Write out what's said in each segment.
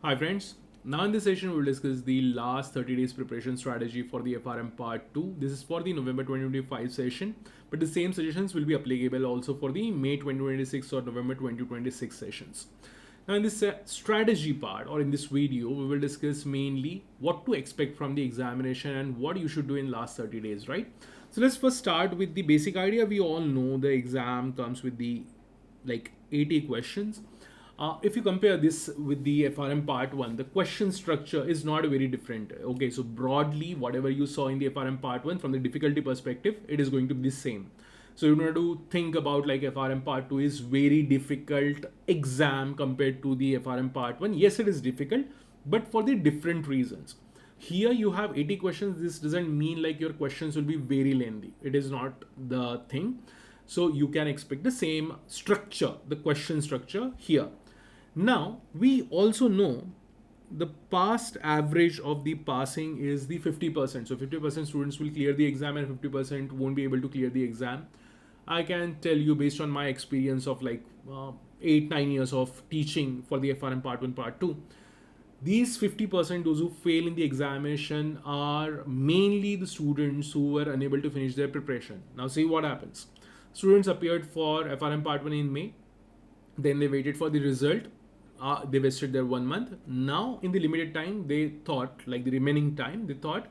Hi friends, now in this session we will discuss the last 30 days preparation strategy for the FRM Part 2. This is for the November 2025 session, but the same suggestions will be applicable also for the May 2026 or November 2026 sessions. Now in this strategy part or in this video, we will discuss mainly what to expect from the examination and what you should do in last 30 days, right? So let's first start with the basic idea. We all know the exam comes with the 80 questions. If you compare this with the FRM Part 1, the question structure is not very different. Okay, so broadly, whatever you saw in the FRM Part 1 from the difficulty perspective, it is going to be the same. So you need to think about like FRM Part 2 is very difficult exam compared to the FRM Part 1. Yes, it is difficult, but for the different reasons. Here you have 80 questions. This doesn't mean like your questions will be very lengthy. It is not the thing. So you can expect the same structure, the question structure here. Now, we also know the past average of the passing is the 50%. So 50% students will clear the exam and 50% won't be able to clear the exam. I can tell you based on my experience of 8-9 years of teaching for the FRM Part 1, Part 2, these 50%, those who fail in the examination, are mainly the students who were unable to finish their preparation. Now see what happens. Students appeared for FRM Part 1 in May, then they waited for the result. They wasted their 1 month. Now in the limited time, they thought like the remaining time, they thought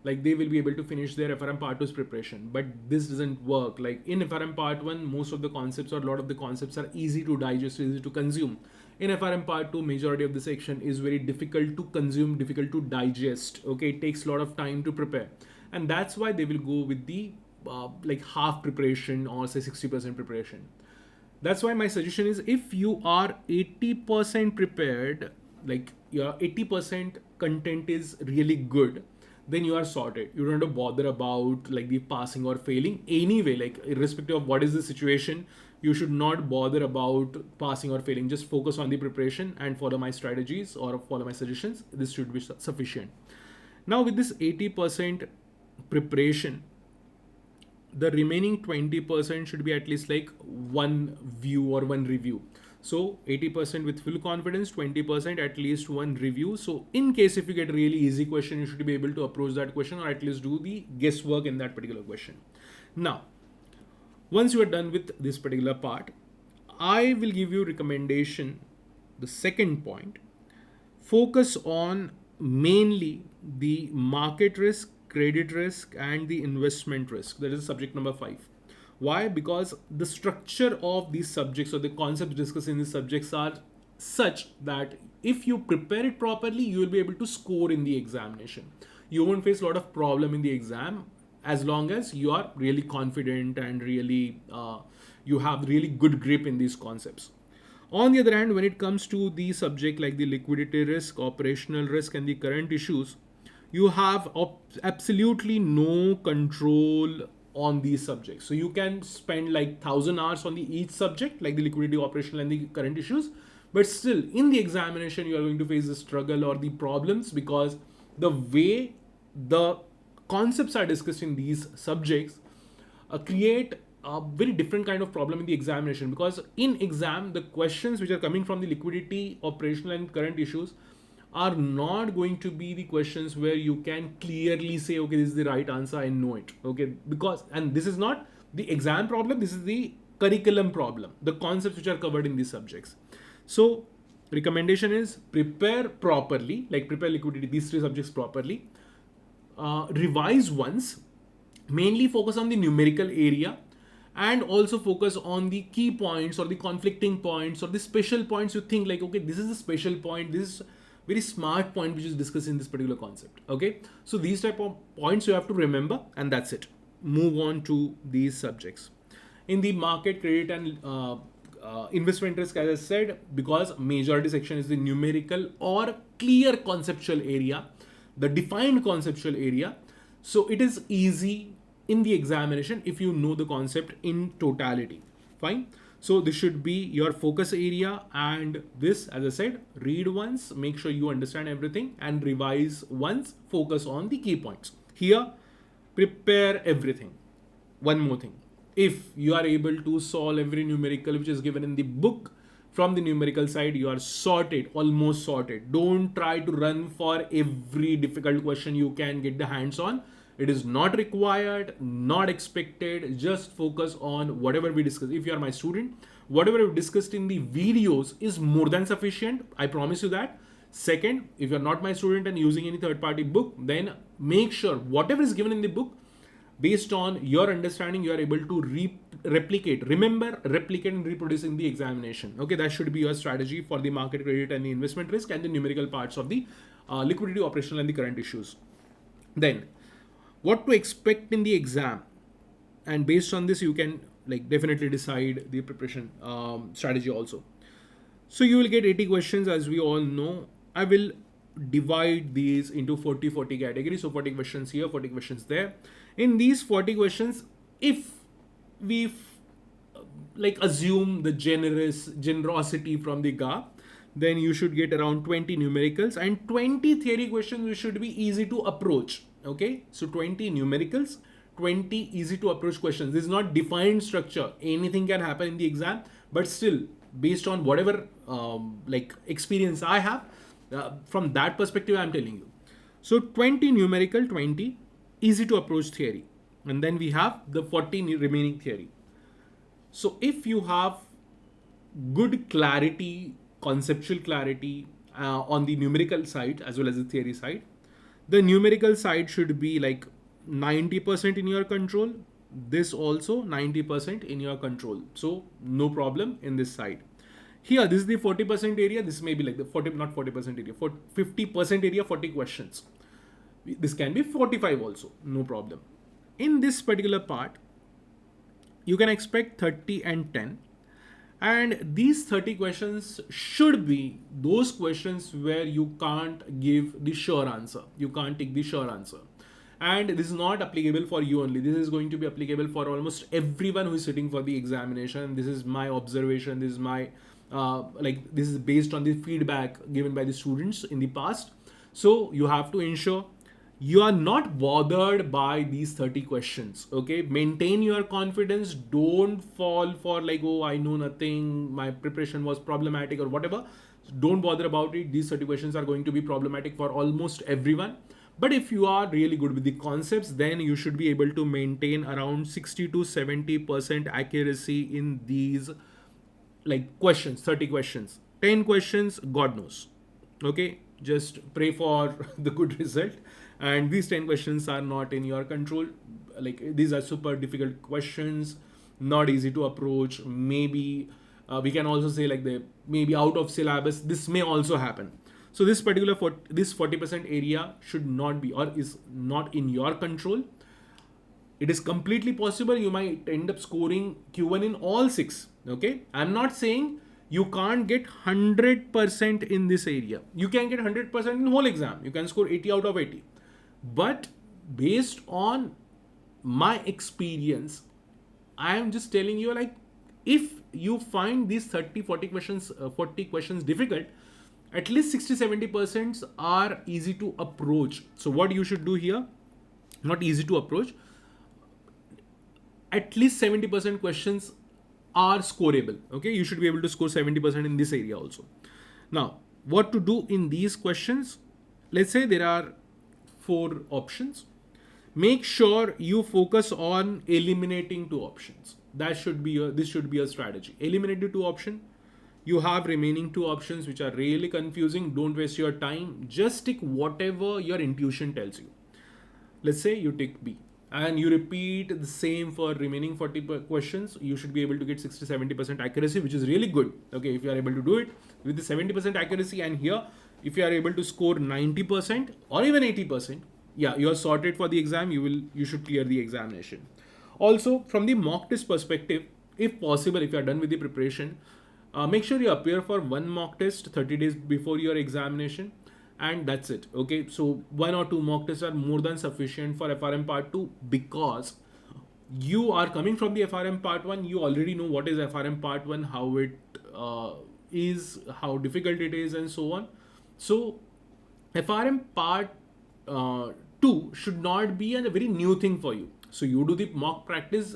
like they will be able to finish their FRM Part 2's preparation. But this doesn't work. Like in FRM Part 1, most of the concepts or a lot of the concepts are easy to digest, easy to consume. In FRM Part 2, majority of the section is very difficult to consume, difficult to digest. Okay, it takes a lot of time to prepare. And that's why they will go with the half preparation or say 60% preparation. That's why my suggestion is if you are 80% prepared, like your 80% content is really good, then you are sorted. You don't have to bother about like the passing or failing anyway, like irrespective of what is the situation. You should not bother about passing or failing. Just focus on the preparation and follow my strategies or follow my suggestions. This should be sufficient. Now with this 80% preparation, the remaining 20% should be at least like one view or one review. So 80% with full confidence, 20% at least one review. So in case if you get a really easy question, you should be able to approach that question or at least do the guesswork in that particular question. Now, once you are done with this particular part, I will give you recommendation. The second point, focus on mainly the market risk, credit risk, and the investment risk. That is subject number 5. Why? Because the structure of these subjects or the concepts discussed in these subjects are such that if you prepare it properly, you will be able to score in the examination. You won't face a lot of problem in the exam as long as you are really confident and really you have really good grip in these concepts. On the other hand, when it comes to the subject like the liquidity risk, operational risk, and the current issues, you have absolutely no control on these subjects. So you can spend like 1,000 hours on each subject, like the liquidity, operational, and the current issues, but still in the examination, you are going to face the struggle or the problems because the way the concepts are discussed in these subjects create a very different kind of problem in the examination, because in exam the questions which are coming from the liquidity, operational, and current issues are not going to be the questions where you can clearly say, okay, this is the right answer, I know it. Okay, because, and this is not the exam problem, this is the curriculum problem, the concepts which are covered in these subjects. So recommendation is prepare properly, like prepare liquidity, these 3 subjects properly, revise once, mainly focus on the numerical area, and also focus on the key points or the conflicting points or the special points. You think like, okay, this is a special point, this is very smart point which is discussed in this particular concept. Okay, so these type of points you have to remember, and that's it. Move on to these subjects. In the market, credit, and investment risk, as I said, because majority section is the numerical or clear conceptual area, the defined conceptual area. So it is easy in the examination if you know the concept in totality. Fine. So this should be your focus area, and this, as I said, read once, make sure you understand everything, and revise once, focus on the key points. Here, prepare everything. One more thing, if you are able to solve every numerical which is given in the book from the numerical side, you are sorted, almost sorted. Don't try to run for every difficult question you can get the hands on. It is not required, not expected. Just focus on whatever we discuss. If you are my student, whatever we discussed in the videos is more than sufficient. I promise you that. Second, if you're not my student and using any third-party book, then make sure whatever is given in the book, based on your understanding, you are able to replicate, remember, replicate and reproduce in the examination. Okay, that should be your strategy for the market credit and the investment risk and the numerical parts of the liquidity, operational and the current issues. Then, what to expect in the exam, and based on this, you can like definitely decide the preparation strategy also. So you will get 80 questions, as we all know. I will divide these into 40 categories. So 40 questions here, 40 questions there. In these 40 questions, if we like assume the generosity from the GARP, then you should get around 20 numericals and 20 theory questions which should be easy to approach. Okay, so 20 numericals, 20 easy to approach questions. This is not defined structure. Anything can happen in the exam, but still, based on whatever like experience I have, from that perspective, I'm telling you. So 20 numerical, 20 easy to approach theory. And then we have the 40 remaining theory. So if you have good clarity, conceptual clarity on the numerical side as well as the theory side, the numerical side should be like 90% in your control. This also 90% in your control. So no problem in this side. Here, this is the 40% area. This may be like the 40, not 40% area, 50% area, 40 questions. This can be 45 also, no problem. In this particular part, you can expect 30 and 10. And these 30 questions should be those questions where you can't give the sure answer. You can't take the sure answer. And this is not applicable for you only. This is going to be applicable for almost everyone who is sitting for the examination. This is my observation. This is my this is based on the feedback given by the students in the past. So you have to ensure you are not bothered by these 30 questions. Okay, maintain your confidence. Don't fall for like, oh, I know nothing, my preparation was problematic or whatever. Don't bother about it. These 30 questions are going to be problematic for almost everyone. But if you are really good with the concepts, then you should be able to maintain around 60 to 70% accuracy in these like questions, 30 questions. 10 questions, God knows. Okay, just pray for the good result. And these 10 questions are not in your control. Like these are super difficult questions, not easy to approach. Maybe we can also say like they maybe out of syllabus. This may also happen. So this particular this 40% area should not be or is not in your control. It is completely possible you might end up scoring Q1 in all 6. Okay, I'm not saying you can't get 100% in this area. You can get 100% in whole exam. You can score 80 out of 80. But based on my experience, I am just telling you, like, if you find these 40 questions difficult, at least 60-70% are easy to approach. So what you should do here, not easy to approach, at least 70% questions are scoreable. Okay, you should be able to score 70% in this area also. Now, what to do in these questions? Let's say there are 4 options. Make sure you focus on eliminating 2 options. This should be a strategy. Eliminate the 2 options. You have remaining 2 options which are really confusing. Don't waste your time. Just tick whatever your intuition tells you. Let's say you tick B and you repeat the same for remaining 40 questions. You should be able to get 60-70% accuracy, which is really good. Okay, if you are able to do it with the 70% accuracy, and here if you are able to score 90% or even 80%, yeah, you are sorted for the exam. You should clear the examination. Also, from the mock test perspective, if possible, if you are done with the preparation, make sure you appear for 1 mock test 30 days before your examination, and that's it. Okay, so 1 or 2 mock tests are more than sufficient for FRM Part 2, because you are coming from the FRM Part 1. You already know what is FRM Part 1, how it is, how difficult it is, and so on. So FRM Part 2 should not be a very new thing for you. So you do the mock practice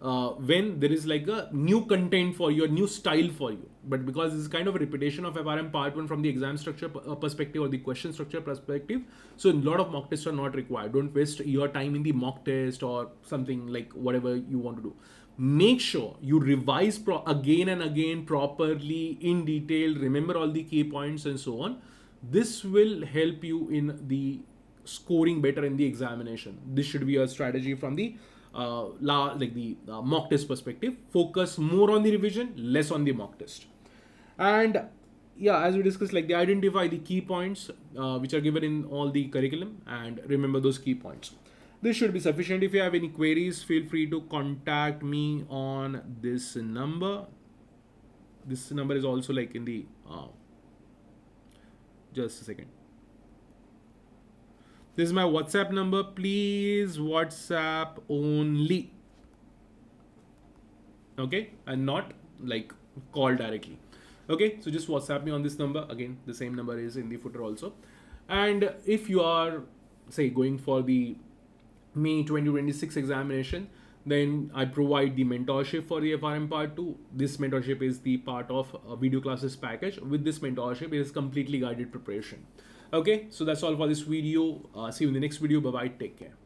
when there is like a new content for you, a new style for you. But because this is kind of a repetition of FRM Part 1 from the exam structure perspective or the question structure perspective, so a lot of mock tests are not required. Don't waste your time in the mock test or something like whatever you want to do. Make sure you revise again and again properly in detail, remember all the key points and so on. This will help you in the scoring better in the examination. This should be a strategy from the mock test perspective. Focus more on the revision, less on the mock test. And yeah, as we discussed, like, they identify the key points which are given in all the curriculum, and remember those key points. This should be sufficient. If you have any queries, feel free to contact me on this number. This number is also like in the just a second. This is my WhatsApp number. Please WhatsApp only. Okay, and not like call directly. Okay, so just WhatsApp me on this number. Again, the same number is in the footer also. And if you are, say, going for the May 2026 examination, then I provide the mentorship for the FRM Part 2. This mentorship is the part of a video classes package. With this mentorship, it is completely guided preparation. Okay, so that's all for this video. See you in the next video. Bye bye. Take care.